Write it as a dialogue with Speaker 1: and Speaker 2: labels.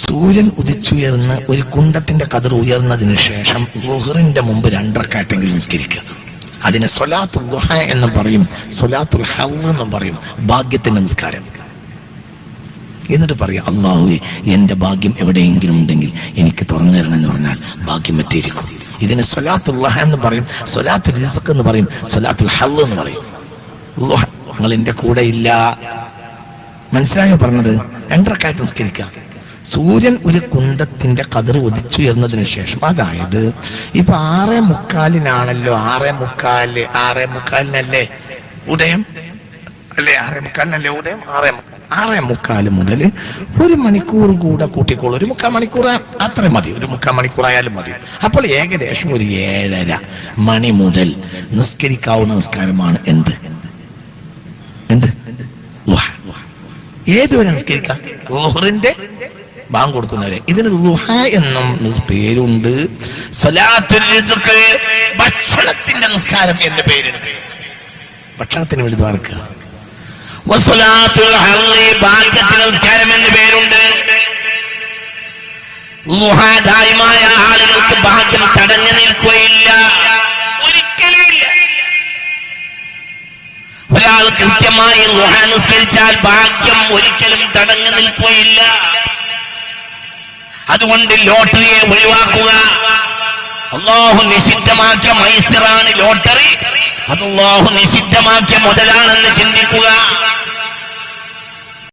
Speaker 1: സൂര്യൻ ഉദിച്ചുയർന്ന് ഒരു കുണ്ടത്തിന്റെ കതിർ ഉയർന്നതിന് ശേഷം ളുഹറിന്റെ മുമ്പ് 2 റക്അത്തെങ്കിലും നിസ്കരിക്കുക. അതിനെ സ്വലാത്തുൽ ദുഹ എന്നും പറയും, സ്വലാത്തുൽ ഹള് എന്നും പറയും, ഭാഗ്യത്തിന്റെ നിസ്കാരം. എന്നിട്ട് പറയാം, അല്ലാഹുവേ എന്റെ ഭാഗ്യം എവിടെയെങ്കിലും ഉണ്ടെങ്കിൽ എനിക്ക് തുറന്നു തരണം എന്ന് പറഞ്ഞാൽ ഭാഗ്യം എത്തിയിരിക്കും. ഇതിന് സ്വലാത്തുൽ ദുഹ എന്ന് പറയും, സ്വലാത്തുൽ റിസ്ഖ് എന്ന് പറയും, സ്വലാത്തുൽ ഹള് എന്ന് പറയും. നിങ്ങൾ എന്റെ കൂടെ ഇല്ല, മനസ്സിലായോ പറഞ്ഞത്? 2 റക്അത്ത് നിസ്കരിക്കുക. സൂര്യൻ ഒരു കുന്തത്തിന്റെ കതിർ ഉദിച്ചുയർന്നതിന് ശേഷം, അതായത് ഇപ്പൊ 6:45 6:45 ഉദയം അല്ലേ? 6:45 ഉദയം. 6:45 മുതൽ 1 മണിക്കൂർ കൂടെ കൂട്ടിക്കോളൂ. 1/4 മണിക്കൂർ അത്രയും മതി, 1/4 മണിക്കൂറായാലും മതി. അപ്പോൾ ഏകദേശം ഒരു 7:30 മണി മുതൽ നിസ്കരിക്കാവുന്ന നിസ്കാരമാണ് എന്ത്? ഏതുവരെ നിസ്കരിക്കാം? ളുഹറിന്റെ ബാങ്ക് കൊടുക്കുന്നവരെ. ഇതിന് ളുഹ എന്നും പേരുണ്ട്. സ്വലാത്തുൽ റിസ്ഖ്, ഭക്ഷണത്തിന്റെ നിസ്കാരം എന്ന പേരുണ്ട്. ഭക്ഷണത്തിന് വേണ്ടി ദ്വാരക്കുക. വസ്വലാത്തുൽ ഹള്, ഭാഗ്യത്തിന്റെ നിസ്കാരം എന്ന പേരുണ്ട്. ളുഹ ദായിമായ ആളുകൾക്ക് ഭാഗ്യം തടഞ്ഞു നിൽക്കുകയില്ല, ഒരിക്കലുമില്ല. ഒരാൾ കൃത്യമായി ളുഹ നിസ്കരിച്ചാൽ ഭാഗ്യം ഒരിക്കലും തടഞ്ഞു നിൽക്കുകയില്ല. അതുകൊണ്ട് ലോട്ടറിയെ ഒഴിവാക്കുക. അല്ലാഹു നിഷിദ്ധമാക്കിയ മൈസിറാണ് ലോട്ടറി, അത് അല്ലാഹു നിഷിദ്ധമാക്കിയ മുതലാണെന്ന് ചിന്തിക്കുക.